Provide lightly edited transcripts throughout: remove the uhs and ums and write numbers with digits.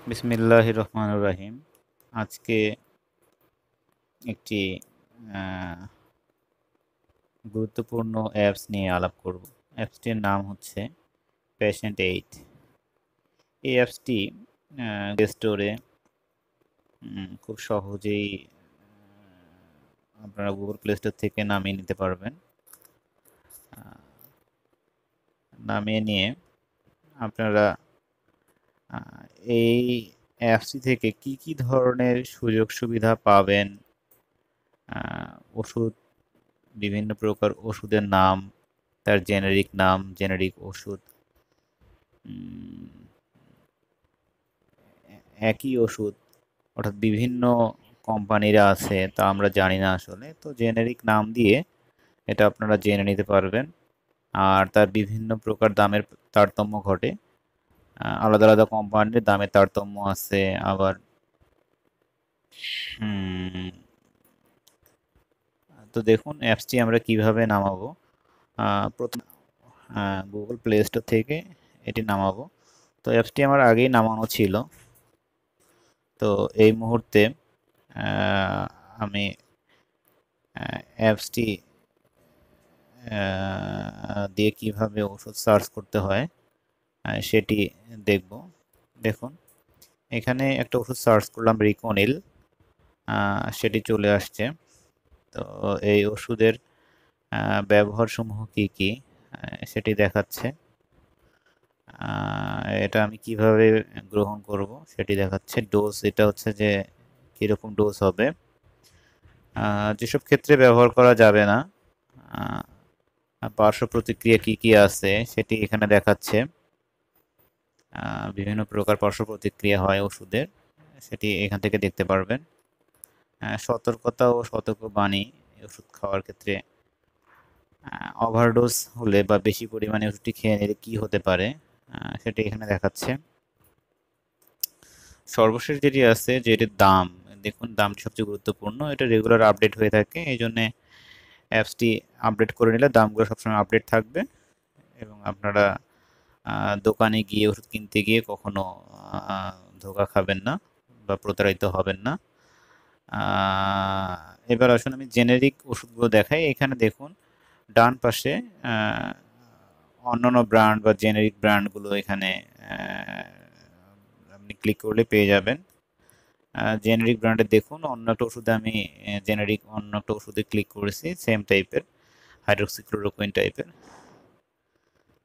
বিসমিল্লাহির রহমানির রহিম। আজকে একটি আহ, গুরুত্বপূর্ণ অ্যাপস নিয়ে আলাপ করব। অ্যাপসটির নাম হচ্ছে পেশেন্ট এইড। এই অ্যাপসটি প্লে স্টোরে খুব সহজেই আপনারা গুগল প্লে স্টোর থেকে নামিয়ে নিতে পারবেন। আহ, নামিয়ে নিয়ে আপনারা এই অ্যাপসটি থেকে কি কি ধরনের সুযোগ সুবিধা পাবেন, ওষুধ, বিভিন্ন প্রকার ওষুধের নাম, তার জেনেরিক নাম, জেনেরিক ওষুধ, একই ওষুধ অর্থাৎ বিভিন্ন কোম্পানিরা আছে তা আমরা জানি না আসলে, তো জেনেরিক নাম দিয়ে এটা আপনারা জেনে নিতে পারবেন। আর তার বিভিন্ন প্রকার দামের তারতম্য ঘটে, আলাদা আলাদা কোম্পানির দামের তারতম্য আছে। আবার হুম, তো দেখুন অ্যাপসটি আমরা কিভাবে নামাবো। প্রথম গুগল প্লে স্টোর থেকে এটি নামাবো। তো অ্যাপসটি আমার আগেই নামানো ছিল। তো এই মুহূর্তে আমি অ্যাপসটি দিয়ে কিভাবে ওষুধ সার্চ করতে হয় সেটি দেখব। দেখুন এখানে একটা ওষুধ সার্চ করলাম, রিকোনিল, সেটি চলে আসছে। তো এই ওষুধের ব্যবহার সমূহ কি কি সেটি দেখাচ্ছে। এটা আমি কিভাবে গ্রহণ করব সেটি দেখাচ্ছে। ডোজ, এটা হচ্ছে যে কিরকম ডোজ হবে। যেসব ক্ষেত্রে ব্যবহার করা যাবে না, পার্শ্ব প্রতিক্রিয়া কি কি আছে সেটি এখানে দেখাচ্ছে। বিভিন্ন প্রকার পার্শ্ব প্রতিক্রিয়া হয় ওষুধের, সেটি এখান থেকে দেখতে পারবেন। সতর্কতা ও সতর্কবাণী, ওষুধ খাওয়ার ক্ষেত্রে ওভারডোজ হলে বা বেশি পরিমাণে ওষুধটি খেয়ে নিলে কি হতে পারে সেটি এখানে দেখাচ্ছে। সর্বশেষ যেটি আছে যে এটির দাম, দেখুন দামটি সবচেয়ে গুরুত্বপূর্ণ। এটা রেগুলার আপডেট হয়ে থাকে, এই জন্যে অ্যাপসটি আপডেট করে নিলে দামগুলো সবসময় আপডেট থাকবে এবং আপনারা দোকানে গিয়ে ওষুধ কিনতে গিয়ে কখনো ধোঁকা খাবেন না বা প্রতারিত হবেন না। এবার আসুন আমি জেনেরিক ওষুধগুলো দেখাই। এখানে দেখুন ডান পাশে অন্যান্য ব্র্যান্ড বা জেনেরিক ব্র্যান্ডগুলো এখানে আপনি ক্লিক করলে পেয়ে যাবেন। জেনেরিক ব্র্যান্ডে দেখুন অন্য একটা ওষুধে আমি জেনেরিক অন্য একটা ওষুধে ক্লিক করেছি, সেম টাইপের হাইড্রোক্সিক্লোরোকুইন টাইপের।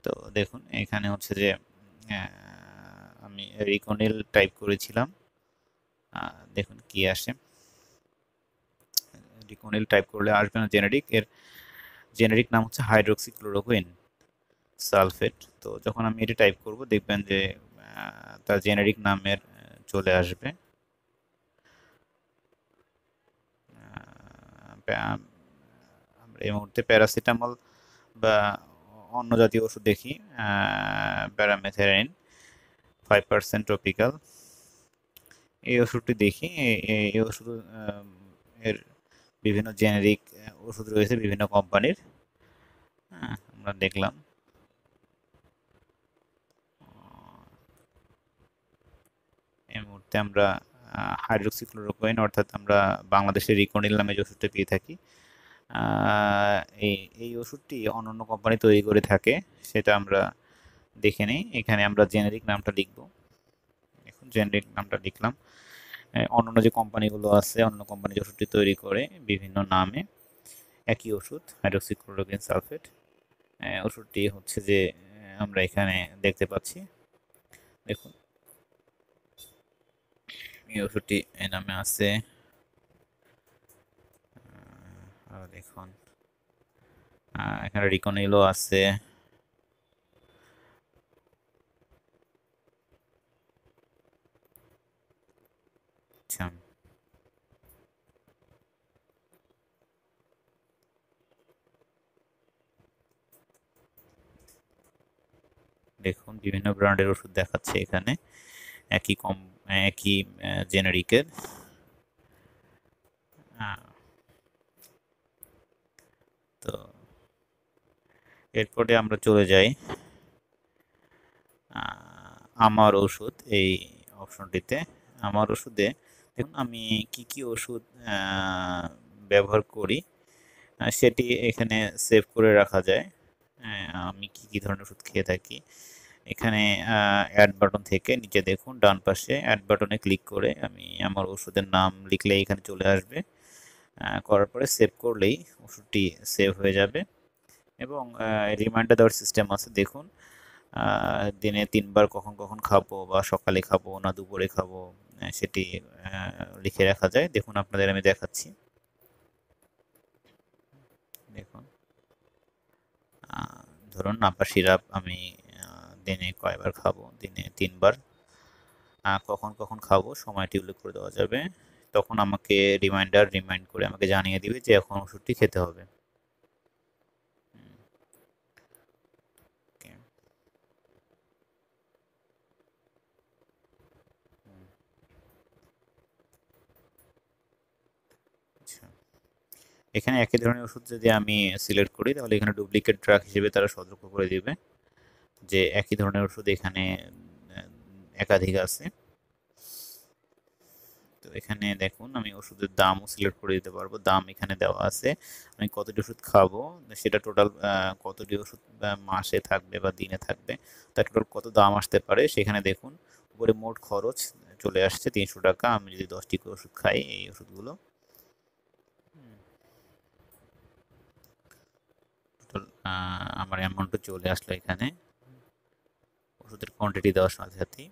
তো দেখুন এখানে হচ্ছে যে আমি রিকোনিল টাইপ করেছিলাম, দেখুন কি আসে। রিকোনিল টাইপ করলে আসবে না জেনেরিক, এর জেনেরিক নাম হচ্ছে হাইড্রোক্সিক্লোরোকুইন সালফেট। তো যখন আমি এটি টাইপ করব দেখবেন যে তার জেনেরিক নামের চলে আসবে। আমরা এই মুহূর্তে প্যারাসিটামল বা অন্য জাতীয় ওষুধ দেখি, প্যারামেথেরিন 5% টপিক্যাল, এই ওষুধটি দেখি। এই ওষুধ এর বিভিন্ন জেনেরিক ওষুধ রয়েছে বিভিন্ন কোম্পানির, আমরা দেখলাম। এই মুহূর্তে আমরা হাইড্রোক্সিক্লোরোকুইন অর্থাৎ আমরা বাংলাদেশের রিকোনিল নামে যে ওষুধটা পেয়ে থাকি, এই এই ওষুধটি অন্যান্য কোম্পানি তৈরি করে থাকে, সেটা আমরা দেখে নিই। এখানে আমরা জেনেরিক নামটা লিখব। এখন জেনেরিক নামটা লিখলাম। অন্যান্য যে কোম্পানিগুলো আছে, অন্য কোম্পানি যে ওষুধটি তৈরি করে বিভিন্ন নামে, একই ওষুধ হাইড্রোক্সিক্লোরোকুইন সালফেট, ওষুধটি হচ্ছে যে আমরা এখানে দেখতে পাচ্ছি। দেখুন এই ওষুধটি এই নামে আছে। দেখুন এখানে রিকোনিলও আছে। আচ্ছা, দেখুন বিভিন্ন ব্র্যান্ডের ওষুধ দেখাচ্ছে এখানে, একই একই জেনেরিকের। তো এরপরে আমরা চলে যাই আমার ওষুধ এই অপশনটিতে আমার ওষুধে দেখুন আমি কি কি ওষুধ ব্যবহার করি সেটি এখানে সেভ করে রাখা যায়। আমি কি কি ধরনের ওষুধ খেয়ে থাকি এখানে অ্যাড বাটন থেকে নিচে দেখুন ডান পাশে অ্যাড বাটনে ক্লিক করে আমি আমার ওষুধের নাম লিখলে এখানে চলে আসবে। করার পরে সেভ করলেই ওষুধটি সেভ হয়ে যাবে এবং রিমাইন্ডার দেওয়ার সিস্টেম আছে দেখুন দিনে 3 বার কখন কখন খাবো বা সকালে খাবো না দুপুরে খাবো সেটি লিখে রাখা যায়। দেখুন আপনাদের আমি দেখাচ্ছি। দেখুন ধরুন নাপা সিরাপ আমি দিনে কয়বার খাবো, দিনে 3 বার। কখন কখন খাবো সময়টি উল্লেখ করে দেওয়া যাবে। তখন আমাকে রিমাইন্ড করে আমাকে জানিয়ে দিবে যে এখন ওষুধটি খেতে হবে। ওকে। আচ্ছা, এখানে একই ধরনের ওষুধ যদি আমি সিলেক্ট করি তাহলে এখানে ডুপ্লিকেট ড্রাগ হিসেবে তারা সতর্ক করে দিবে যে একই ধরনের ওষুধ এখানে একাধিক আছে। তো এখানে দেখুন আমি ওষুধের দামও সিলেক্ট করে দিতে পারবো। দাম এখানে দেওয়া আছে। আমি কতটি ওষুধ খাবো সেটা টোটাল কতটি ওষুধ মাসে থাকবে বা দিনে থাকবে তার টোটাল কত দাম আসতে পারে সেখানে দেখুন উপরে মোট খরচ চলে আসছে 300 টাকা। আমি যদি 10টি করে ওষুধ খাই এই ওষুধগুলো টোটাল আমার অ্যামাউন্টও চলে আসলো এখানে ওষুধের কোয়ান্টিটি দেওয়ার সাথে সাথেই।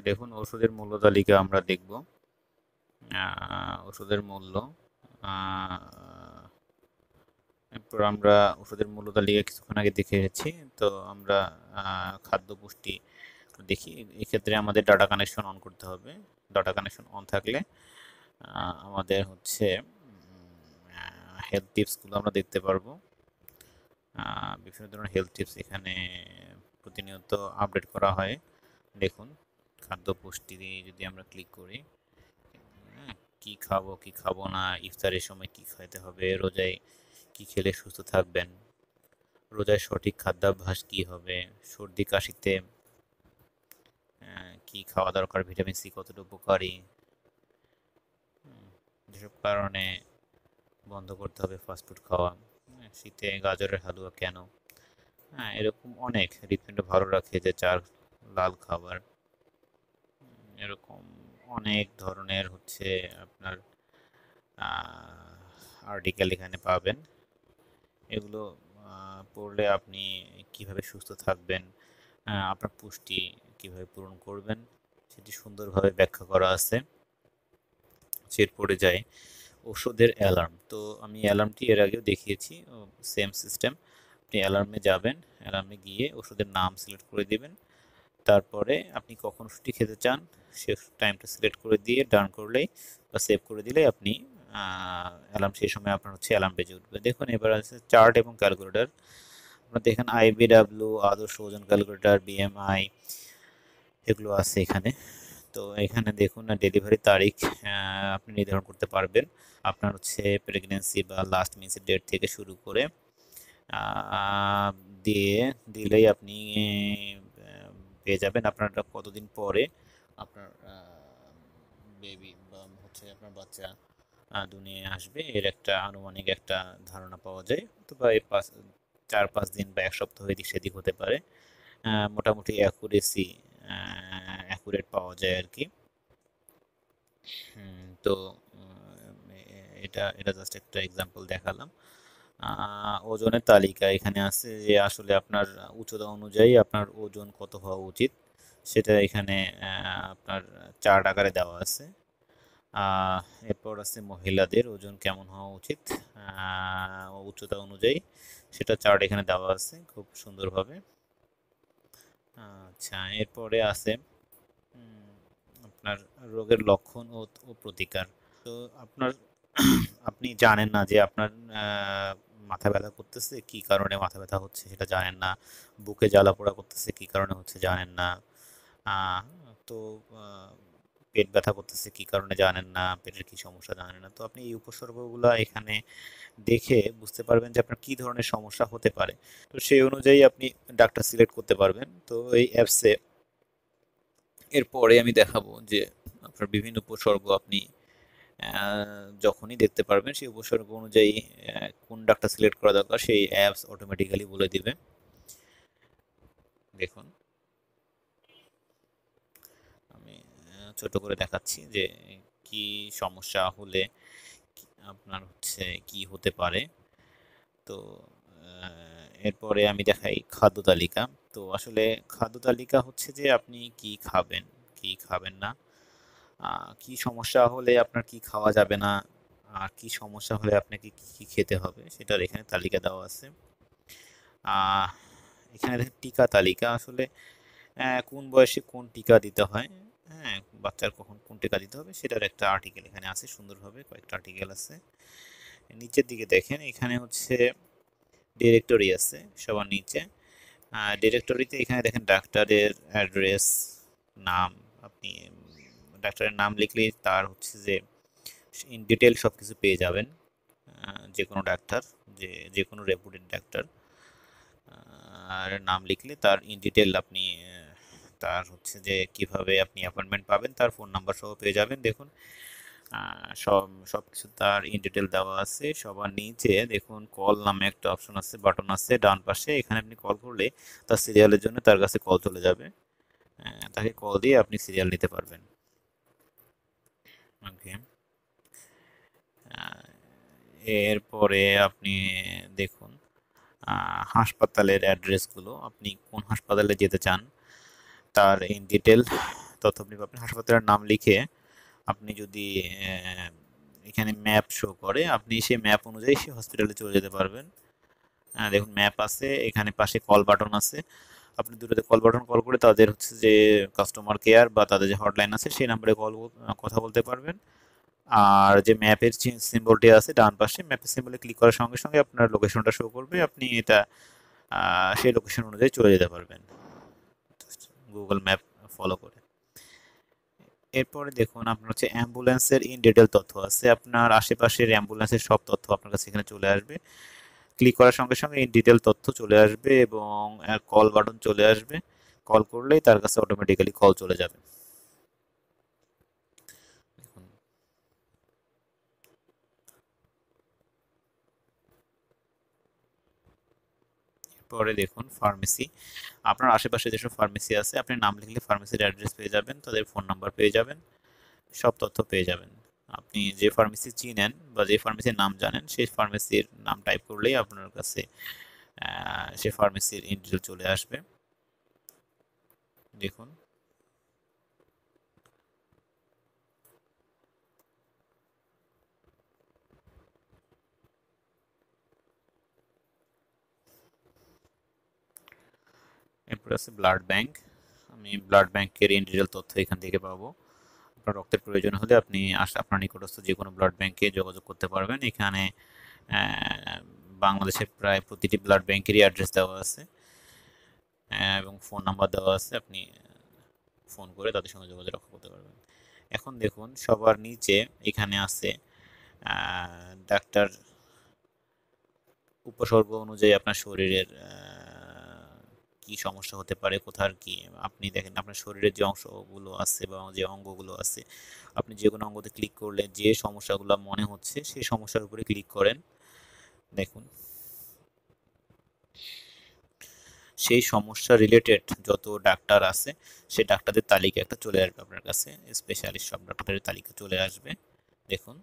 দেখুন ওষুধের মূল্য তালিকা আমরা দেখব। ওষুধের মূল্য এরপর আমরা ওষুধের মূল্য তালিকা কিছুক্ষণ আগে দেখে এসেছি। তো আমরা খাদ্য পুষ্টি দেখি। এক্ষেত্রে আমাদের ডাটা কানেকশন অন করতে হবে। ডাটা কানেকশন অন থাকলে আমাদের হচ্ছে হেলথ টিপসগুলো আমরা দেখতে পারবো। বিভিন্ন ধরনের হেলথ টিপস এখানে প্রতিনিয়ত আপডেট করা হয়। দেখুন খাদ্য পুষ্টি যদি আমরা ক্লিক করি কি খাবো কি খাবো না, ইফতারের সময় কি খাইতে হবে, রোজায় কি খেলে সুস্থ থাকবেন, রোজায় সঠিক খাদ্যাভ্যাস কি হবে, সর্দি কাশিতে কি খাওয়া দরকার, ভিটামিন সি কতটা উপকারী, যেসব কারণে বন্ধ করতে হবে ফাস্টফুড খাওয়া, শীতে গাজরের হালুয়া কেন, এরকম অনেক হৃৎপিণ্ড ভালো রাখে যে চার লাল খাবার, এরকম অনেক ধরনের হচ্ছে আপনার আর্টিকেল এখানে পাবেন। এগুলো পড়লে আপনি কিভাবে সুস্থ থাকবেন, আপনার পুষ্টি কিভাবে পূরণ করবেন সেটি সুন্দরভাবে ব্যাখ্যা করা আছে। এরপরে যায় ওষুধের অ্যালার্ম। তো আমি অ্যালার্মটি এর আগেও দেখিয়েছি, সেম সিস্টেম। আপনি অ্যালার্মে যাবেন, অ্যালার্মে গিয়ে ওষুধের নাম সিলেক্ট করে দিবেন, তারপরে আপনি কখন ওষুধটি খেতে চান সে টাইমটা সিলেক্ট করে দিয়ে ডান করলেই বা সেভ করে দিলেই আপনি অ্যালার্ম সেই সময় আপনার হচ্ছে অ্যালার্ম বেজে উঠবে। দেখুন এবার আছে চার্ট এবং ক্যালকুলেটর। আপনার দেখেন IBW, আদর্শ ওজন ক্যালকুলেটর, BMI এগুলো আছে এখানে। তো এখানে দেখুন না ডেলিভারি তারিখ আপনি নির্ধারণ করতে পারবেন। আপনার হচ্ছে প্রেগনেন্সি বা লাস্ট মিনিটের ডেট থেকে শুরু করে আহ, দিয়ে দিলেই আপনি পেয়ে যাবেন আপনার কতদিন পরে আপনার বেবি বা হচ্ছে আপনার বাচ্চা দুনিয়ায় আসবে এর একটা আনুমানিক একটা ধারণা পাওয়া যায়। অথবা এই 4-5 দিন বা 1 সপ্তাহ এদিক সেদিক হতে পারে। মোটামুটি অ্যাকুরেট পাওয়া যায় আর কি। তো এটা এটা জাস্ট একটা এক্সাম্পল দেখালাম। ওজনের তালিকা এখানে আছে যে আসলে আপনার উচ্চতা অনুযায়ী আপনার ওজন কত হওয়া উচিত, সেটা এখানে আপনার চার্ট আকারে দেওয়া আছে। আহ, এরপর আছে মহিলাদের ওজন কেমন হওয়া উচিত উচ্চতা অনুযায়ী, সেটা চার্ট এখানে দেওয়া আছে খুব সুন্দরভাবে। আচ্ছা, এরপরে আছে উম, আপনার রোগের লক্ষণ ও প্রতিকার। তো আপনার আপনি জানেন না যে আপনার মাথা ব্যথা করতেছে, কি কারণে মাথা ব্যথা হচ্ছে সেটা জানেন না, বুকে জ্বালা পোড়া করতেছে কি কারণে হচ্ছে জানেন না, আহ, তো আহ, পেট ব্যথা করতেছে কি কারণে জানেন না, পেটের কি সমস্যা জানেন না। তো আপনি এই উপসর্গগুলো এখানে দেখে বুঝতে পারবেন যে আপনার কি ধরনের সমস্যা হতে পারে। তো সেই অনুযায়ী আপনি ডাক্তার সিলেক্ট করতে পারবেন। তো এই অ্যাপসে এরপরে আমি দেখাবো যে আপনার বিভিন্ন উপসর্গ আপনি যখনই দেখতে পারবেন সেই উপসর্গ অনুযায়ী কোন ডাক্তার সিলেক্ট করা দরকার সেই অ্যাপস অটোমেটিক্যালি বলে দিবে। দেখুন, আমি ছোট করে দেখাচ্ছি যে কি সমস্যা হলে আপনার হচ্ছে কি হতে পারে। তো এরপরে আমি দেখাই খাদ্য তালিকা। তো আসলে খাদ্য তালিকা হচ্ছে যে আপনি কি খাবেন, কি খাবেন না, কি সমস্যা হলে আপনার কি খাওয়া যাবে না, আর কি সমস্যা হলে আপনাকে কি কি খেতে হবে সেটার এখানে তালিকা দেওয়া আছে। আহ, এখানে দেখেন টিকা তালিকা, আসলে কোন বয়সে কোন টিকা দিতে হয়, হ্যাঁ, বাচ্চার কখন কোন টিকা দিতে হবে সেটার একটা আর্টিকেল এখানে আছে, সুন্দরভাবে কয়েকটা আর্টিকেল আছে। নিচের দিকে দেখেন এখানে হচ্ছে ডিরেক্টরি আছে সবার নিচে। ডিরেক্টরিতে এখানে দেখেন ডাক্তারের অ্যাড্রেস, নাম, আপনি ডাক্তারের নাম লিখলেই তার হচ্ছে যে ইন ডিটেল সব কিছু পেয়ে যাবেন। যে কোনো ডাক্তার, যে কোনো রেপুটেড ডাক্তার আর নাম লিখলে তার ইন ডিটেল আপনি তার হচ্ছে যে কিভাবে আপনি অ্যাপয়েন্টমেন্ট পাবেন তার ফোন নাম্বার সহ পেয়ে যাবেন। দেখুন সব কিছু তার ইন ডিটেল দেওয়া আছে। সবার নিচে দেখুন কল নামে একটা অপশন আছে, বাটন আছে ডান পাশে, এখানে আপনি কল করলে তার সিরিয়ালের জন্য তার কাছে কল চলে যাবে, তাকে কল দিয়ে আপনি সিরিয়াল নিতে পারবেন। ওকে, এরপরে আপনি দেখুন হাসপাতালের অ্যাড্রেসগুলো, আপনি কোন হাসপাতালে যেতে চান তার ইন ডিটেল তথ্য আপনি পাবেন। হাসপাতালের নাম লিখে আপনি যদি এখানে ম্যাপ শো করে আপনি সেই ম্যাপ অনুযায়ী সেই হসপিটালে চলে যেতে পারবেন। দেখুন ম্যাপ আছে, এখানে পাশে কল বাটন আছে, আপনি দুটোতে কল বাটন কল করে তাদের হচ্ছে যে কাস্টমার কেয়ার বা তাদের যে হটলাইন আছে সেই নাম্বারে কথা বলতে পারবেন। আর যে ম্যাপের সিম্বলটি আছে ডান পাশে, ম্যাপের সিম্বলে ক্লিক করার সঙ্গে সঙ্গে আপনার লোকেশনটা শো করবে, আপনি এটা সেই লোকেশন অনুযায়ী চলে যেতে পারবেন গুগল ম্যাপ ফলো করে। এরপরে দেখুন আপনার হচ্ছে অ্যাম্বুলেন্সের ইন ডিটেল তথ্য আছে, আপনার আশেপাশের অ্যাম্বুলেন্সের সব তথ্য আপনার কাছে এখানে চলে আসবে। ক্লিক করার সঙ্গে সঙ্গে ইন ডিটেল তথ্য চলে আসবে এবং কল বাটন চলে আসবে, কল করলেই তার কাছে অটোমেটিক্যালি কল চলে যাবে। দেখুন, পরে দেখুন ফার্মেসি, আপনার আশেপাশে যেসব ফার্মেসি আছে আপনি নাম লিখলে ফার্মেসির অ্যাড্রেস পেয়ে যাবেন, তাদের ফোন নাম্বার পেয়ে যাবেন, সব তথ্য পেয়ে যাবেন। আপনি যে ফার্মেসি চিনেন বা যে ফার্মেসির নাম জানেন সেই ফার্মেসির নাম টাইপ করলেই আপনার কাছে সে ফার্মেসির ইন্ডিটেল চলে আসবে। দেখুন, এরপর আছে ব্লাড ব্যাংক, আমি ব্লাড ব্যাংকের ইন্ডিটেল তথ্য এখান থেকে পাবো। আপনার রক্তের প্রয়োজন হলে আপনি আপনার নিকটস্থ যে কোনো ব্লাড ব্যাংকে যোগাযোগ করতে পারবেন। এখানে বাংলাদেশের প্রায় প্রতিটি ব্লাড ব্যাংকেরই অ্যাড্রেস দেওয়া আছে এবং ফোন নাম্বার দেওয়া আছে, আপনি ফোন করে তাদের সঙ্গে যোগাযোগ রক্ষা করতে পারবেন। এখন দেখুন সবার নিচে এখানে আছে ডাক্তার উপসর্গ অনুযায়ী আপনার শরীরের কি সমস্যা হতে পারে, কোথার কি, আপনি দেখেন আপনার শরীরের যে অংশগুলো আছে বা যে অঙ্গগুলো আছে আপনি যে কোনো অঙ্গতে ক্লিক করলে যে সমস্যাগুলো মনে হচ্ছে সেই সমস্যার উপরে ক্লিক করেন। দেখুন সেই সমস্যা রিলেটেড যত ডাক্তার আছে সেই ডাক্তারদের তালিকা একটা চলে আসবে আপনার কাছে, স্পেশালিস্ট সব ডাক্তারের তালিকা চলে আসবে। দেখুন